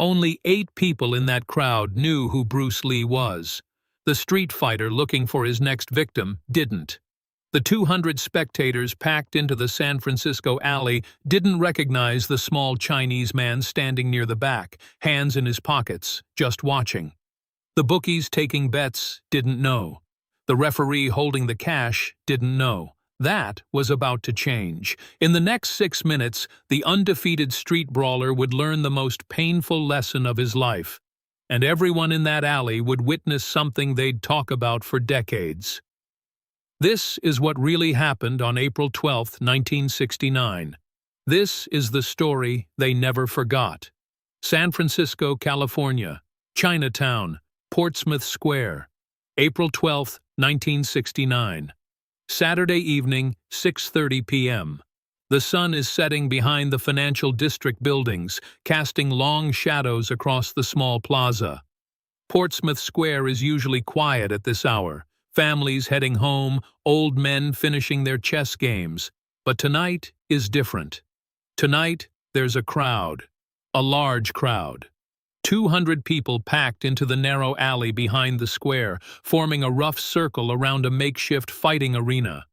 Only 8 people in that crowd knew who Bruce Lee was. The street fighter looking for his next victim didn't. The 200 spectators packed into the San Francisco alley didn't recognize the small Chinese man standing near the back, hands in his pockets, just watching. The bookies taking bets didn't know. The referee holding the cash didn't know. That was about to change. In the next 6 minutes, the undefeated street brawler would learn the most painful lesson of his life. And everyone in that alley would witness something they'd talk about for decades. This is what really happened on April 12, 1969. This is the story they never forgot. San Francisco, California, Chinatown, Portsmouth Square, April 12, 1969. Saturday evening, 6:30 p.m. The sun is setting behind the financial district buildings, casting long shadows across the small plaza. Portsmouth Square is usually quiet at this hour, families heading home, old men finishing their chess games. But tonight is different. Tonight, there's a crowd. A large crowd. 200 people packed into the narrow alley behind the square, forming a rough circle around a makeshift fighting arena.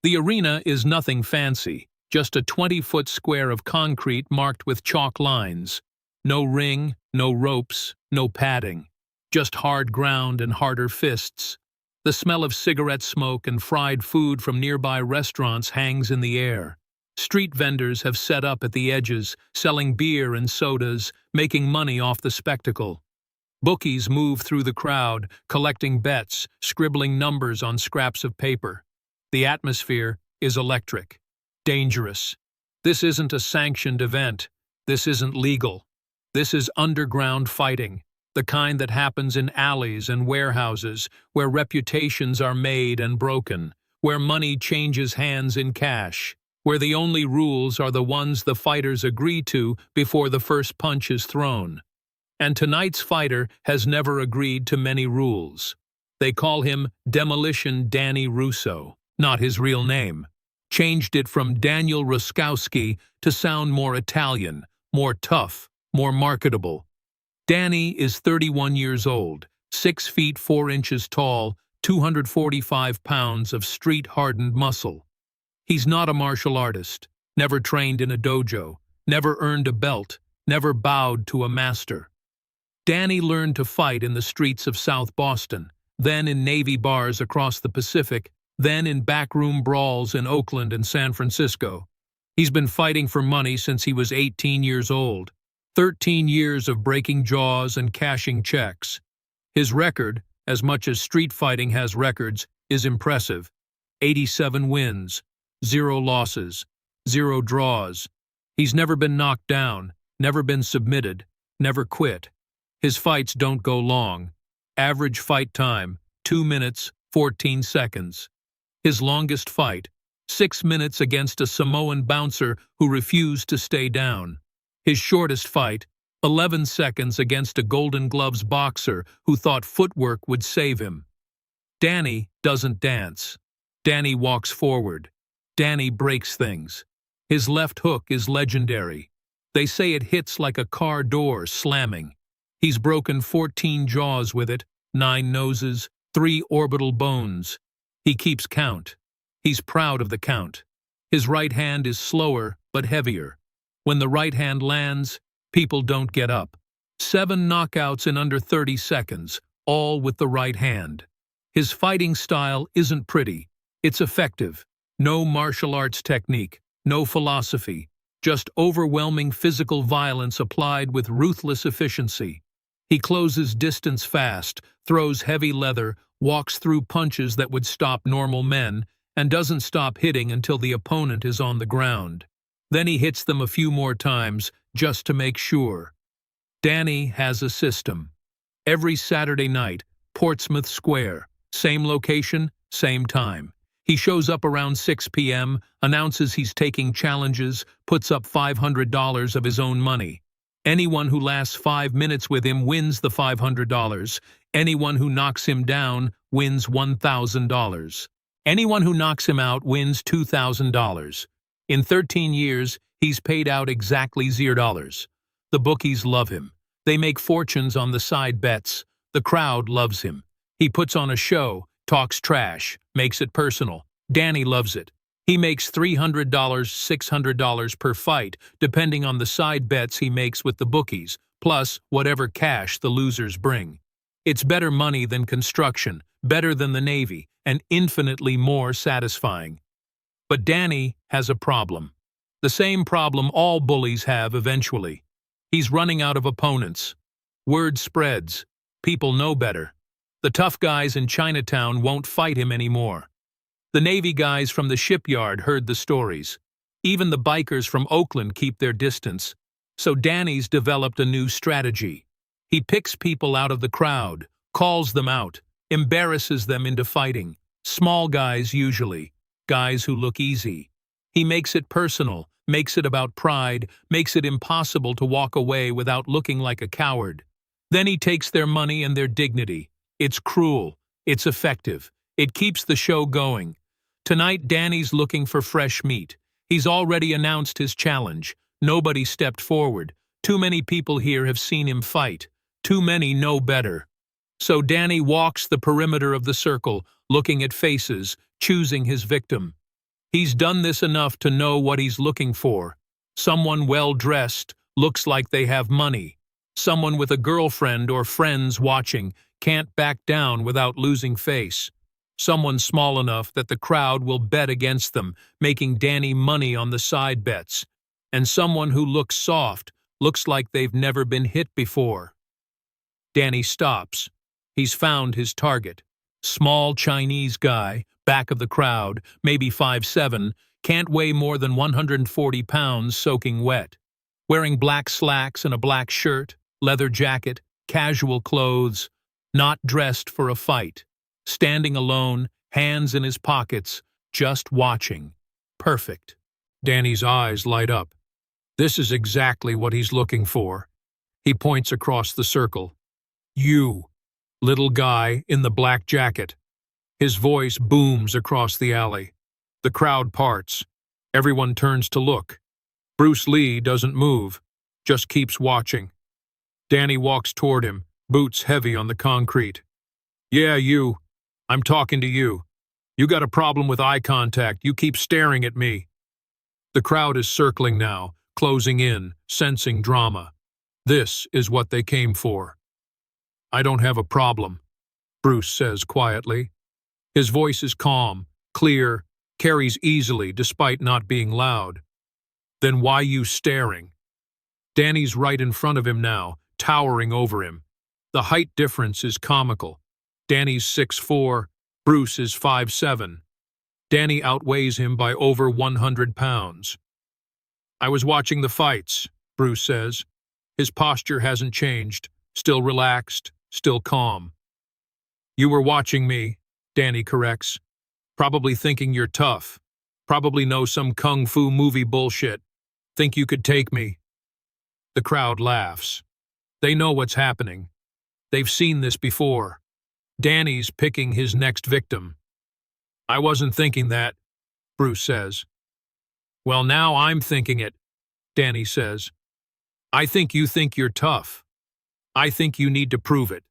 The arena is nothing fancy, just a 20-foot square of concrete marked with chalk lines. No ring, no ropes, no padding. Just hard ground and harder fists. The smell of cigarette smoke and fried food from nearby restaurants hangs in the air. Street vendors have set up at the edges, selling beer and sodas, making money off the spectacle. Bookies move through the crowd, collecting bets, scribbling numbers on scraps of paper. The atmosphere is electric, dangerous. This isn't a sanctioned event. This isn't legal. This is underground fighting, the kind that happens in alleys and warehouses, where reputations are made and broken, where money changes hands in cash, where the only rules are the ones the fighters agree to before the first punch is thrown. And tonight's fighter has never agreed to many rules. They call him Demolition Danny Russo, not his real name. Changed it from Daniel Ruskowski to sound more Italian, more tough, more marketable. Danny is 31 years old, 6 feet 4 inches tall, 245 pounds of street-hardened muscle. He's not a martial artist, never trained in a dojo, never earned a belt, never bowed to a master. Danny learned to fight in the streets of South Boston, then in Navy bars across the Pacific, then in backroom brawls in Oakland and San Francisco. He's been fighting for money since he was 18 years old, 13 years of breaking jaws and cashing checks. His record, as much as street fighting has records, is impressive. 87 wins. 0 losses, 0 draws. He's never been knocked down, never been submitted, never quit. His fights don't go long. Average fight time, 2 minutes, 14 seconds. His longest fight, 6 minutes against a Samoan bouncer who refused to stay down. His shortest fight, 11 seconds against a Golden Gloves boxer who thought footwork would save him. Danny doesn't dance. Danny walks forward. Danny breaks things. His left hook is legendary. They say it hits like a car door slamming. He's broken 14 jaws with it, 9 noses, 3 orbital bones. He keeps count. He's proud of the count. His right hand is slower but heavier. When the right hand lands, people don't get up. 7 knockouts in under 30 seconds, all with the right hand. His fighting style isn't pretty. It's effective. No martial arts technique, no philosophy, just overwhelming physical violence applied with ruthless efficiency. He closes distance fast, throws heavy leather, walks through punches that would stop normal men, and doesn't stop hitting until the opponent is on the ground. Then he hits them a few more times, just to make sure. Danny has a system. Every Saturday night, Portsmouth Square, same location, same time. He shows up around 6 p.m., announces he's taking challenges, puts up $500 of his own money. Anyone who lasts 5 minutes with him wins the $500. Anyone who knocks him down wins $1,000. Anyone who knocks him out wins $2,000. In 13 years, he's paid out exactly $0. The bookies love him. They make fortunes on the side bets. The crowd loves him. He puts on a show, talks trash, makes it personal. Danny loves it. He makes $300, $600 per fight, depending on the side bets he makes with the bookies, plus whatever cash the losers bring. It's better money than construction, better than the Navy, and infinitely more satisfying. But Danny has a problem. The same problem all bullies have eventually. He's running out of opponents. Word spreads. People know better. The tough guys in Chinatown won't fight him anymore. The Navy guys from the shipyard heard the stories. Even the bikers from Oakland keep their distance. So Danny's developed a new strategy. He picks people out of the crowd, calls them out, embarrasses them into fighting. Small guys usually, guys who look easy. He makes it personal, makes it about pride, makes it impossible to walk away without looking like a coward. Then he takes their money and their dignity. It's cruel. It's effective. It keeps the show going. Tonight, Danny's looking for fresh meat. He's already announced his challenge. Nobody stepped forward. Too many people here have seen him fight. Too many know better. So Danny walks the perimeter of the circle, looking at faces, choosing his victim. He's done this enough to know what he's looking for. Someone well-dressed, looks like they have money. Someone with a girlfriend or friends watching, can't back down without losing face. Someone small enough that the crowd will bet against them, making Danny money on the side bets. And someone who looks soft, looks like they've never been hit before. Danny stops. He's found his target. Small Chinese guy, back of the crowd, maybe 5'7", can't weigh more than 140 pounds soaking wet. Wearing black slacks and a black shirt, leather jacket, casual clothes, not dressed for a fight. Standing alone, hands in his pockets, just watching. Perfect. Danny's eyes light up. This is exactly what he's looking for. He points across the circle. You, little guy in the black jacket. His voice booms across the alley. The crowd parts. Everyone turns to look. Bruce Lee doesn't move, just keeps watching. Danny walks toward him, boots heavy on the concrete. Yeah, you. I'm talking to you. You got a problem with eye contact. You keep staring at me. The crowd is circling now, closing in, sensing drama. This is what they came for. I don't have a problem, Bruce says quietly. His voice is calm, clear, carries easily despite not being loud. Then why you staring? Danny's right in front of him now, towering over him. The height difference is comical. Danny's 6'4", Bruce is 5'7". Danny outweighs him by over 100 pounds. I was watching the fights, Bruce says. His posture hasn't changed, still relaxed, still calm. You were watching me, Danny corrects. Probably thinking you're tough. Probably know some kung fu movie bullshit. Think you could take me. The crowd laughs. They know what's happening. They've seen this before. Danny's picking his next victim. I wasn't thinking that, Bruce says. Well, now I'm thinking it, Danny says. I think you think you're tough. I think you need to prove it.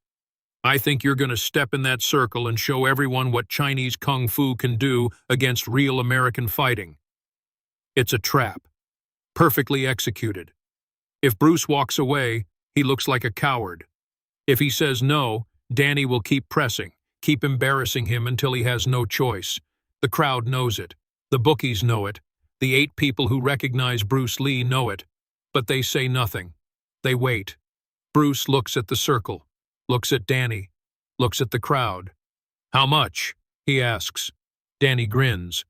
I think you're going to step in that circle and show everyone what Chinese kung fu can do against real American fighting. It's a trap. Perfectly executed. If Bruce walks away, he looks like a coward. If he says no, Danny will keep pressing, keep embarrassing him until he has no choice. The crowd knows it. The bookies know it. The 8 people who recognize Bruce Lee know it. But they say nothing. They wait. Bruce looks at the circle, looks at Danny, looks at the crowd. How much? He asks. Danny grins.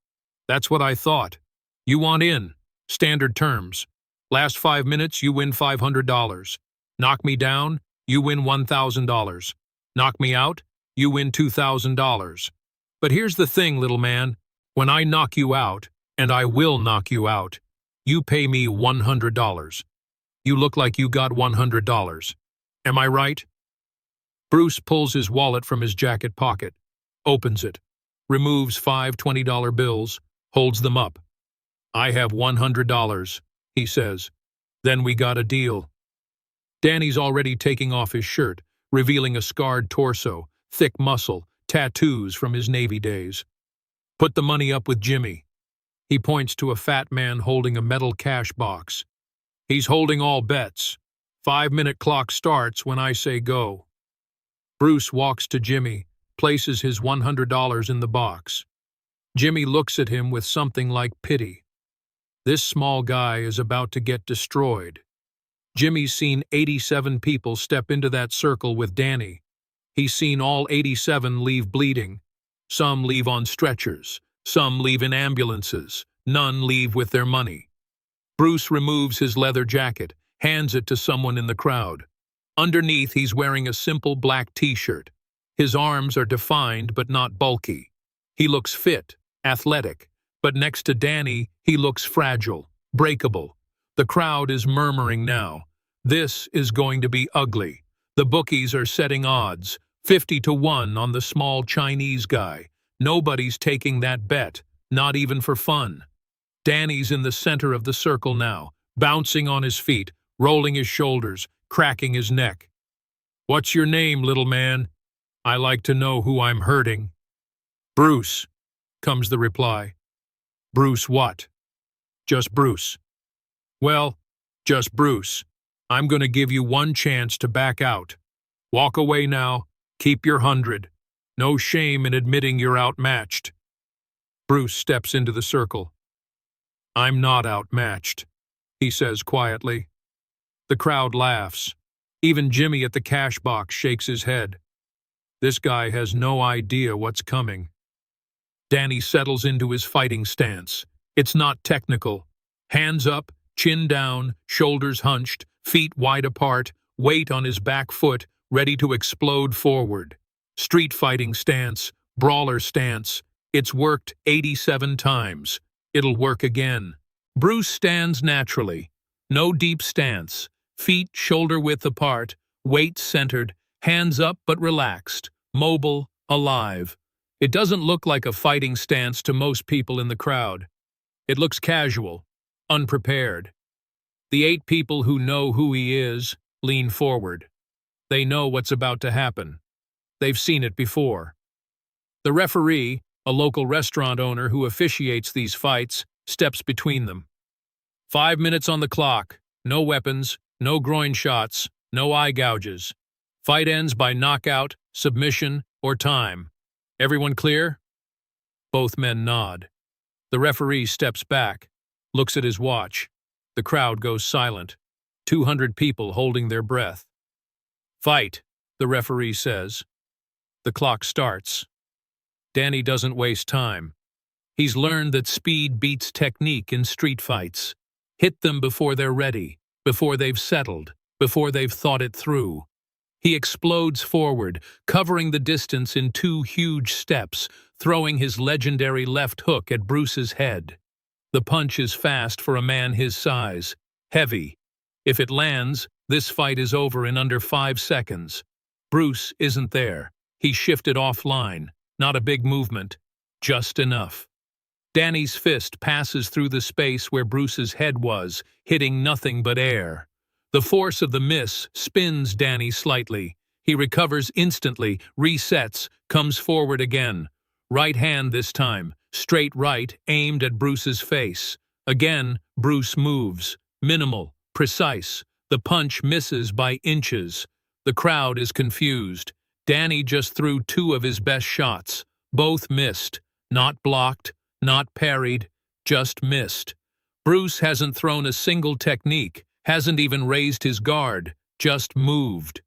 That's what I thought. You want in. Standard terms. Last 5 minutes, you win $500. Knock me down, you win $1,000. Knock me out, you win $2,000. But here's the thing, little man. When I knock you out, and I will knock you out, you pay me $100. You look like you got $100. Am I right? Bruce pulls his wallet from his jacket pocket, opens it, removes 5 $20 bills, holds them up. I have $100, he says. Then we got a deal. Danny's already taking off his shirt, revealing a scarred torso, thick muscle, tattoos from his Navy days. Put the money up with Jimmy. He points to a fat man holding a metal cash box. He's holding all bets. 5-minute clock starts when I say go. Bruce walks to Jimmy, places his $100 in the box. Jimmy looks at him with something like pity. This small guy is about to get destroyed. Jimmy's seen 87 people step into that circle with Danny. He's seen all 87 leave bleeding. Some leave on stretchers. Some leave in ambulances. None leave with their money. Bruce removes his leather jacket, hands it to someone in the crowd. Underneath, he's wearing a simple black t-shirt. His arms are defined but not bulky. He looks fit, athletic, but next to Danny, he looks fragile, breakable. The crowd is murmuring now. This is going to be ugly. The bookies are setting odds, 50-1 on the small Chinese guy. Nobody's taking that bet, not even for fun. Danny's in the center of the circle now, bouncing on his feet, rolling his shoulders, cracking his neck. What's your name, little man? I like to know who I'm hurting. Bruce, comes the reply. Bruce what? Just Bruce. Well, just Bruce. I'm going to give you one chance to back out. Walk away now. Keep your 100. No shame in admitting you're outmatched. Bruce steps into the circle. I'm not outmatched, he says quietly. The crowd laughs. Even Jimmy at the cash box shakes his head. This guy has no idea what's coming. Danny settles into his fighting stance. It's not technical. Hands up, chin down, shoulders hunched, feet wide apart, weight on his back foot, ready to explode forward. Street fighting stance, brawler stance. It's worked 87 times. It'll work again. Bruce stands naturally. No deep stance. Feet shoulder-width apart, weight centered, hands up but relaxed, mobile, alive. It doesn't look like a fighting stance to most people in the crowd. It looks casual, unprepared. The 8 people who know who he is lean forward. They know what's about to happen. They've seen it before. The referee, a local restaurant owner who officiates these fights, steps between them. 5 minutes on the clock. No weapons, no groin shots, no eye gouges. Fight ends by knockout, submission, or time. Everyone clear? Both men nod. The referee steps back, looks at his watch. The crowd goes silent. 200 people holding their breath. Fight, the referee says. The clock starts. Danny doesn't waste time. He's learned that speed beats technique in street fights. Hit them before they're ready, before they've settled, before they've thought it through. He explodes forward, covering the distance in 2 huge steps, throwing his legendary left hook at Bruce's head. The punch is fast for a man his size, heavy. If it lands, this fight is over in under 5 seconds. Bruce isn't there. He shifted offline. Not a big movement, just enough. Danny's fist passes through the space where Bruce's head was, hitting nothing but air. The force of the miss spins Danny slightly. He recovers instantly, resets, comes forward again. Right hand this time, straight right, aimed at Bruce's face. Again, Bruce moves. Minimal, precise. The punch misses by inches. The crowd is confused. Danny just threw 2 of his best shots. Both missed. Not blocked, not parried, just missed. Bruce hasn't thrown a single technique, hasn't even raised his guard, just moved.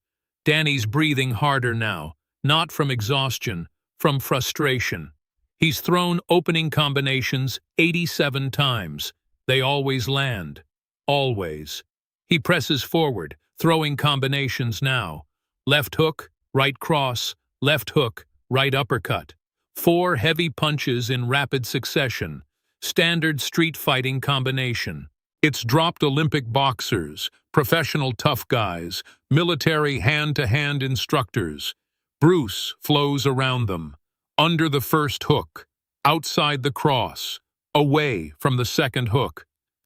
Danny's breathing harder now, not from exhaustion, from frustration. He's thrown opening combinations 87 times. They always land. Always. He presses forward, throwing combinations now. Left hook, right cross, left hook, right uppercut. 4 heavy punches in rapid succession. Standard street fighting combination. It's dropped Olympic boxers, professional tough guys, military hand-to-hand instructors. Bruce flows around them. Under the first hook. Outside the cross. Away from the second hook.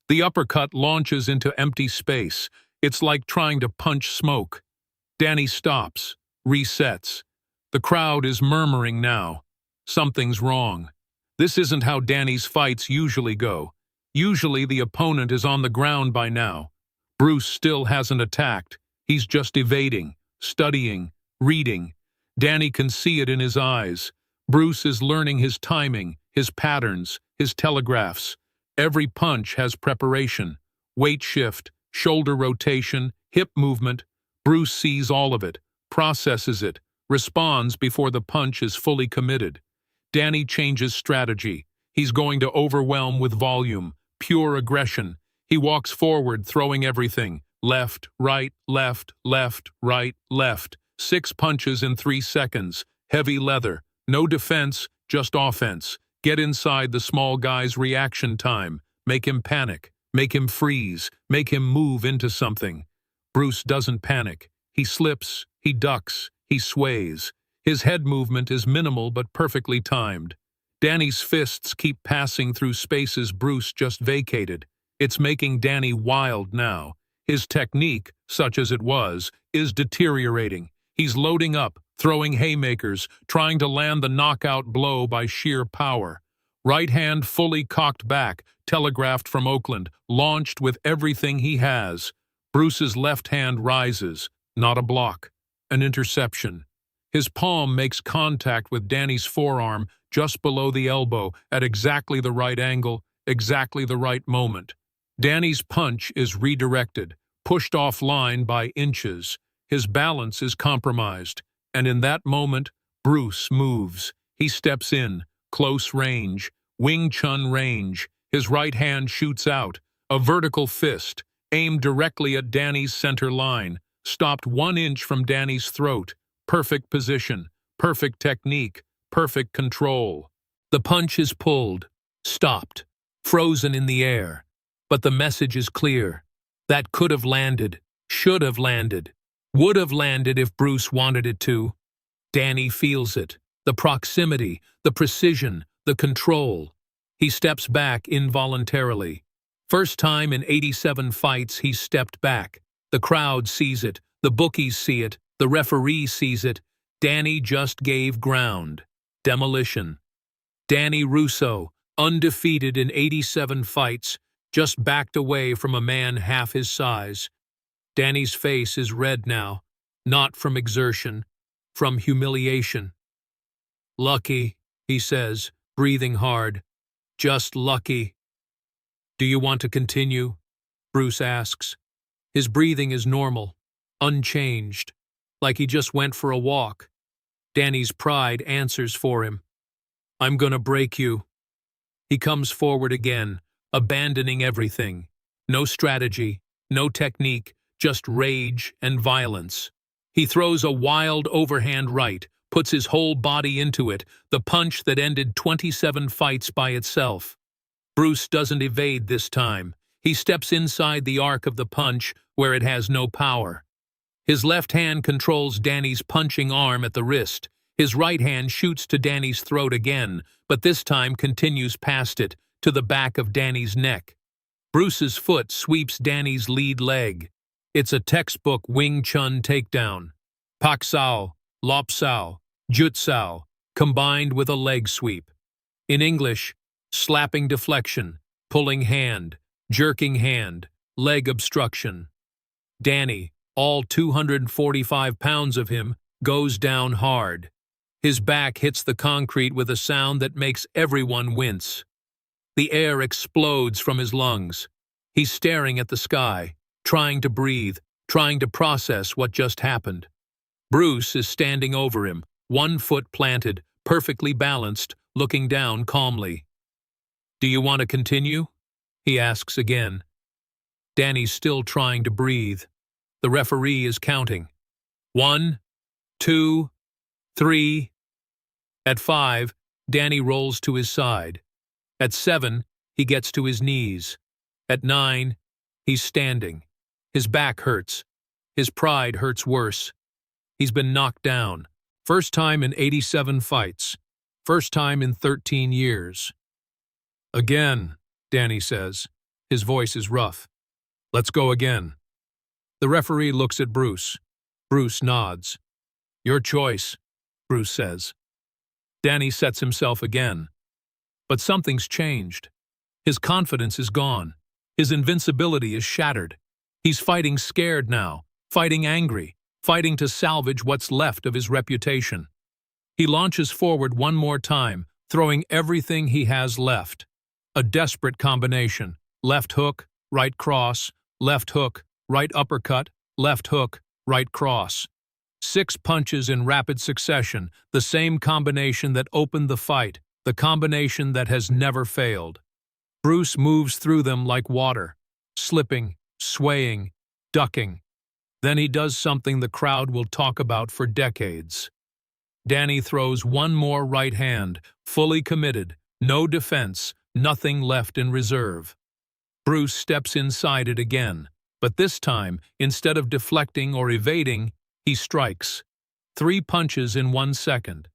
The uppercut launches into empty space. It's like trying to punch smoke. Danny stops, resets. The crowd is murmuring now. Something's wrong. This isn't how Danny's fights usually go. Usually the opponent is on the ground by now. Bruce still hasn't attacked. He's just evading, studying, reading. Danny can see it in his eyes. Bruce is learning his timing, his patterns, his telegraphs. Every punch has preparation. Weight shift, shoulder rotation, hip movement. Bruce sees all of it, processes it, responds before the punch is fully committed. Danny changes strategy. He's going to overwhelm with volume, pure aggression. He walks forward, throwing everything. Left, right, right, left. 6 punches in 3 seconds. Heavy leather. No defense, just offense. Get inside the small guy's reaction time. Make him panic. Make him freeze. Make him move into something. Bruce doesn't panic. He slips. He ducks. He sways. His head movement is minimal but perfectly timed. Danny's fists keep passing through spaces Bruce just vacated. It's making Danny wild now. His technique, such as it was, is deteriorating. He's loading up, throwing haymakers, trying to land the knockout blow by sheer power. Right hand fully cocked back, telegraphed from Oakland, launched with everything he has. Bruce's left hand rises, not a block, an interception. His palm makes contact with Danny's forearm just below the elbow at exactly the right angle, exactly the right moment. Danny's punch is redirected, pushed offline by inches. His balance is compromised, and in that moment, Bruce moves. He steps in, close range, Wing Chun range. His right hand shoots out, a vertical fist, aimed directly at Danny's center line, stopped 1 inch from Danny's throat. Perfect position, perfect technique, perfect control. The punch is pulled, stopped, frozen in the air. But the message is clear. That could have landed, should have landed, would have landed if Bruce wanted it to. Danny feels it. The proximity, the precision, the control. He steps back involuntarily. First time in 87 fights he's stepped back. The crowd sees it, the bookies see it, the referee sees it. Danny just gave ground. Demolition. Danny Russo, undefeated in 87 fights, just backed away from a man half his size. Danny's face is red now, not from exertion, from humiliation. Lucky, he says, breathing hard. Just lucky. Do you want to continue? Bruce asks. His breathing is normal, unchanged, like he just went for a walk. Danny's pride answers for him. I'm gonna break you. He comes forward again, abandoning everything. No strategy, no technique, just rage and violence. He throws a wild overhand right, puts his whole body into it, the punch that ended 27 fights by itself. Bruce doesn't evade this time. He steps inside the arc of the punch where it has no power. His left hand controls Danny's punching arm at the wrist. His right hand shoots to Danny's throat again, but this time continues past it, to the back of Danny's neck. Bruce's foot sweeps Danny's lead leg. It's a textbook Wing Chun takedown. Pak Sao, Lop Sao, Jut Sao, combined with a leg sweep. In English, slapping deflection, pulling hand, jerking hand, leg obstruction. Danny, all 245 pounds of him, goes down hard. His back hits the concrete with a sound that makes everyone wince. The air explodes from his lungs. He's staring at the sky, trying to breathe, trying to process what just happened. Bruce is standing over him, 1 foot planted, perfectly balanced, looking down calmly. Do you want to continue? He asks again. Danny's still trying to breathe. The referee is counting. 1, 2, 3. At 5, Danny rolls to his side. At 7, he gets to his knees. At 9, he's standing. His back hurts. His pride hurts worse. He's been knocked down. First time in 87 fights. First time in 13 years. Again, Danny says. His voice is rough. Let's go again. The referee looks at Bruce. Bruce nods. Your choice, Bruce says. Danny sets himself again. But something's changed. His confidence is gone. His invincibility is shattered. He's fighting scared now, fighting angry, fighting to salvage what's left of his reputation. He launches forward one more time, throwing everything he has left. A desperate combination. Left hook, right cross, left hook, right uppercut, left hook, right cross. 6 punches in rapid succession, the same combination that opened the fight, the combination that has never failed. Bruce moves through them like water, slipping, swaying, ducking. Then he does something the crowd will talk about for decades. Danny throws one more right hand, fully committed, no defense, nothing left in reserve. Bruce steps inside it again, but this time, instead of deflecting or evading, he strikes. 3 punches in 1 second.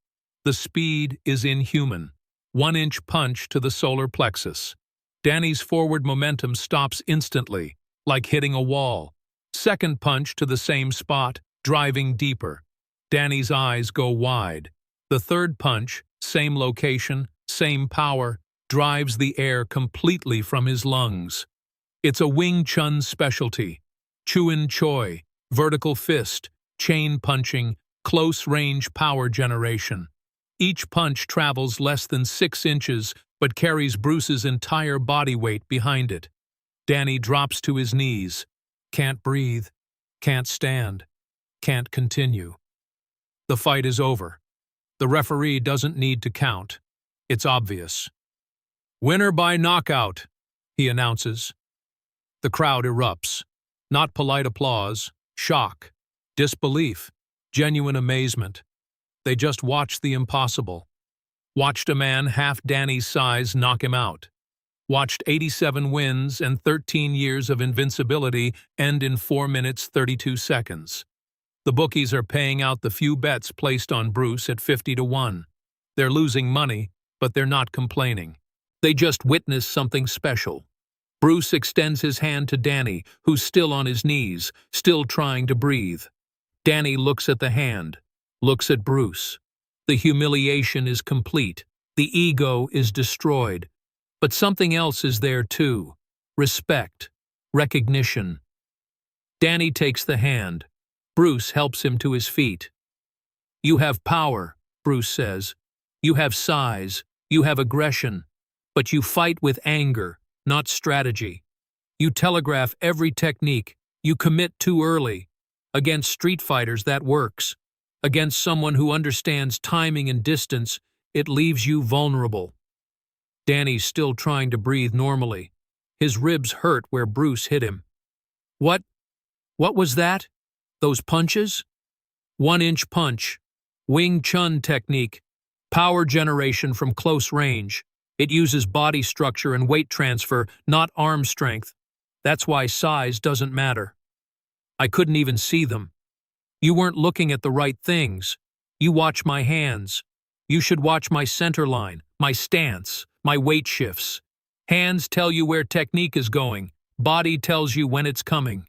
The speed is inhuman. 1-inch punch to the solar plexus. Danny's forward momentum stops instantly, like hitting a wall. Second punch to the same spot, driving deeper. Danny's eyes go wide. The third punch, same location, same power, drives the air completely from his lungs. It's a Wing Chun specialty. Chuin Choi, vertical fist, chain punching, close-range power generation. Each punch travels less than 6 inches, but carries Bruce's entire body weight behind it. Danny drops to his knees. Can't breathe, can't stand, can't continue. The fight is over. The referee doesn't need to count. It's obvious. Winner by knockout, he announces. The crowd erupts. Not polite applause, shock, disbelief, genuine amazement. They just watched the impossible. Watched a man half Danny's size knock him out. Watched 87 wins and 13 years of invincibility end in 4 minutes 32 seconds. The bookies are paying out the few bets placed on Bruce at 50-1. They're losing money, but they're not complaining. They just witnessed something special. Bruce extends his hand to Danny, who's still on his knees, still trying to breathe. Danny looks at the hand, looks at Bruce. The humiliation is complete. The ego is destroyed. But something else is there too. Respect. Recognition. Danny takes the hand. Bruce helps him to his feet. You have power, Bruce says. You have size. You have aggression. But you fight with anger, not strategy. You telegraph every technique. You commit too early. Against street fighters, that works. Against someone who understands timing and distance, it leaves you vulnerable. Danny's still trying to breathe normally. His ribs hurt where Bruce hit him. What was that? Those punches? 1-inch punch. Wing Chun technique. Power generation from close range. It uses body structure and weight transfer, not arm strength. That's why size doesn't matter. I couldn't even see them. You weren't looking at the right things. You watch my hands. You should watch my center line, my stance, my weight shifts. Hands tell you where technique is going. Body tells you when it's coming.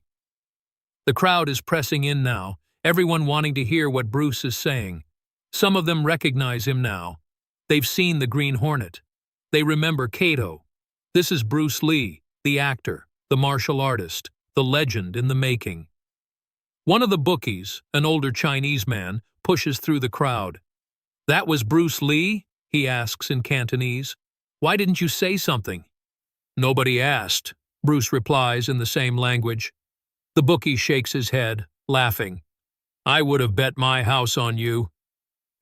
The crowd is pressing in now, everyone wanting to hear what Bruce is saying. Some of them recognize him now. They've seen the Green Hornet. They remember Kato. This is Bruce Lee, the actor, the martial artist, the legend in the making. One of the bookies, an older Chinese man, pushes through the crowd. That was Bruce Lee? He asks in Cantonese. Why didn't you say something? Nobody asked, Bruce replies in the same language. The bookie shakes his head, laughing. I would have bet my house on you.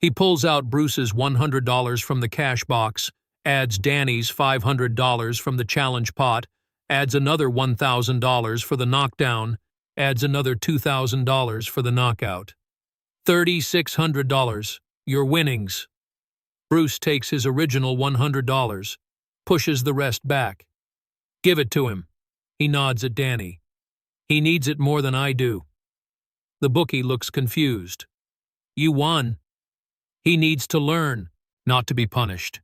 He pulls out Bruce's $100 from the cash box, adds Danny's $500 from the challenge pot, adds another $1,000 for the knockdown, adds another $2,000 for the knockout. $3,600, your winnings. Bruce takes his original $100, pushes the rest back. Give it to him. He nods at Danny. He needs it more than I do. The bookie looks confused. You won. He needs to learn, not to be punished.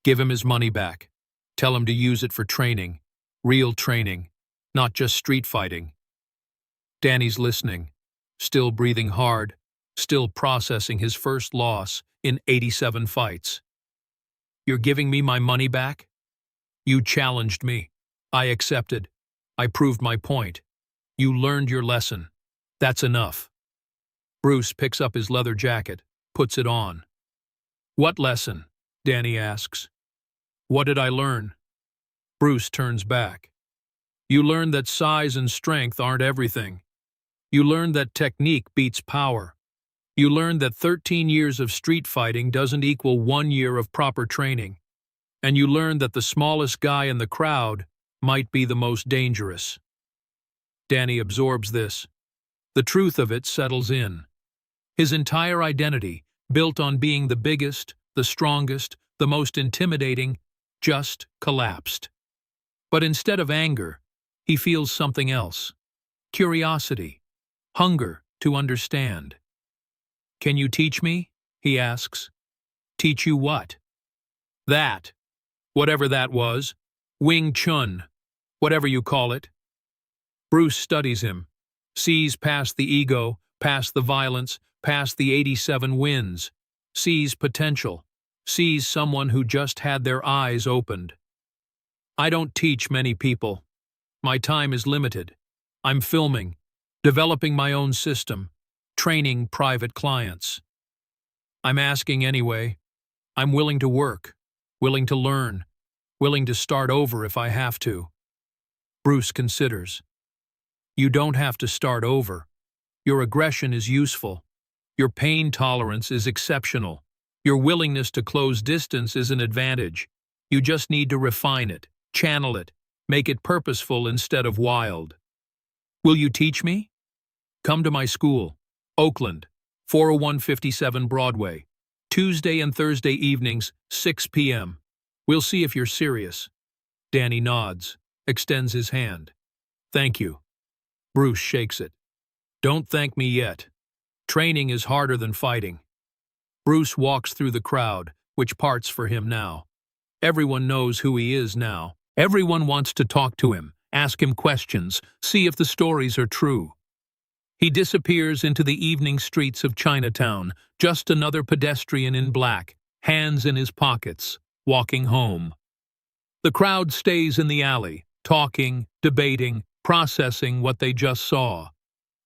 Give him his money back. Tell him to use it for training. Real training, not just street fighting. Danny's listening, still breathing hard, still processing his first loss in 87 fights. You're giving me my money back? You challenged me. I accepted. I proved my point. You learned your lesson. That's enough. Bruce picks up his leather jacket, puts it on. What lesson? Danny asks. What did I learn? Bruce turns back. You learned that size and strength aren't everything. You learned that technique beats power. You learned that 13 years of street fighting doesn't equal 1 year of proper training. And you learned that the smallest guy in the crowd might be the most dangerous. Danny absorbs this. The truth of it settles in. His entire identity, built on being the biggest, the strongest, the most intimidating, just collapsed. But instead of anger, he feels something else. Curiosity. Hunger to understand. Can you teach me? He asks. Teach you what? That. Whatever that was. Wing Chun. Whatever you call it. Bruce studies him. Sees past the ego, past the violence, past the 87 wins. Sees potential. Sees someone who just had their eyes opened. I don't teach many people. My time is limited. I'm filming, developing my own system, training private clients. I'm asking anyway. I'm willing to work, willing to learn, willing to start over if I have to. Bruce considers. You don't have to start over. Your aggression is useful. Your pain tolerance is exceptional. Your willingness to close distance is an advantage. You just need to refine it, channel it, make it purposeful instead of wild. Will you teach me? Come to my school, Oakland, 40157 Broadway, Tuesday and Thursday evenings, 6 p.m. We'll see if you're serious. Danny nods, extends his hand. Thank you. Bruce shakes it. Don't thank me yet. Training is harder than fighting. Bruce walks through the crowd, which parts for him now. Everyone knows who he is now. Everyone wants to talk to him, ask him questions, see if the stories are true. He disappears into the evening streets of Chinatown, just another pedestrian in black, hands in his pockets, walking home. The crowd stays in the alley, talking, debating, processing what they just saw.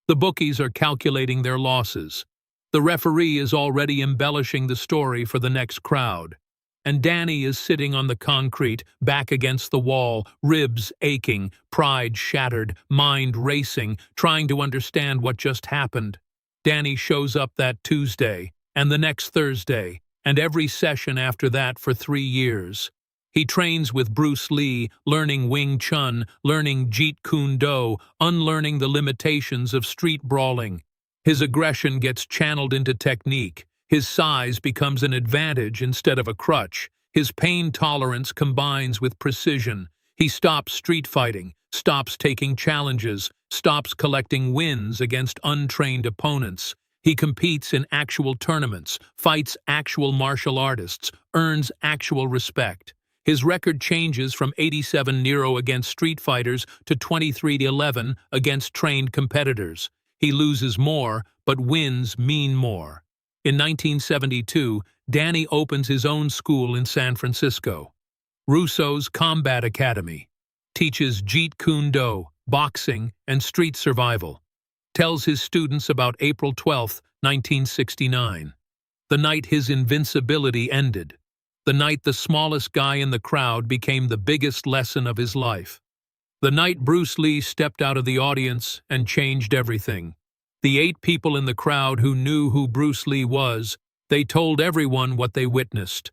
The bookies are calculating their losses. The referee is already embellishing the story for the next crowd. And Danny is sitting on the concrete, back against the wall, ribs aching, pride shattered, mind racing, trying to understand what just happened. Danny shows up that Tuesday, and the next Thursday, and every session after that for 3 years. He trains with Bruce Lee, learning Wing Chun, learning Jeet Kune Do, unlearning the limitations of street brawling. His aggression gets channeled into technique. His size becomes an advantage instead of a crutch. His pain tolerance combines with precision. He stops street fighting, stops taking challenges, stops collecting wins against untrained opponents. He competes in actual tournaments, fights actual martial artists, earns actual respect. His record changes from 87-0 against street fighters to 23-11 against trained competitors. He loses more, but wins mean more. In 1972, Danny opens his own school in San Francisco. Russo's Combat Academy. Teaches Jeet Kune Do, boxing, and street survival. Tells his students about April 12, 1969. The night his invincibility ended. The night the smallest guy in the crowd became the biggest lesson of his life. The night Bruce Lee stepped out of the audience and changed everything. The 8 people in the crowd who knew who Bruce Lee was, they told everyone what they witnessed.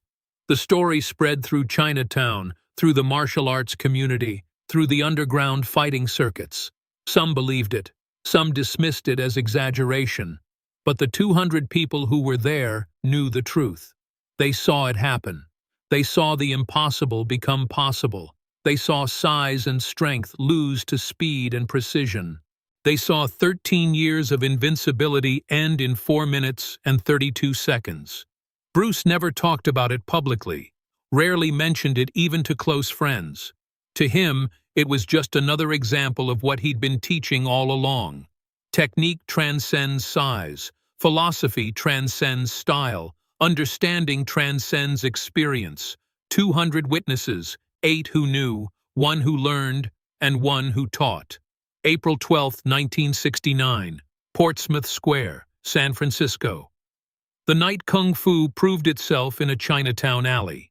The story spread through Chinatown, through the martial arts community, through the underground fighting circuits. Some believed it, some dismissed it as exaggeration. But the 200 people who were there knew the truth. They saw it happen. They saw the impossible become possible. They saw size and strength lose to speed and precision. They saw 13 years of invincibility end in 4 minutes and 32 seconds. Bruce never talked about it publicly, rarely mentioned it even to close friends. To him, it was just another example of what he'd been teaching all along. Technique transcends size. Philosophy transcends style. Understanding transcends experience. 200 witnesses, 8 who knew, 1 who learned, and 1 who taught. April 12, 1969, Portsmouth Square, San Francisco. The night Kung Fu proved itself in a Chinatown alley.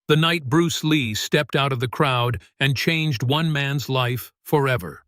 The night Bruce Lee stepped out of the crowd and changed one man's life forever.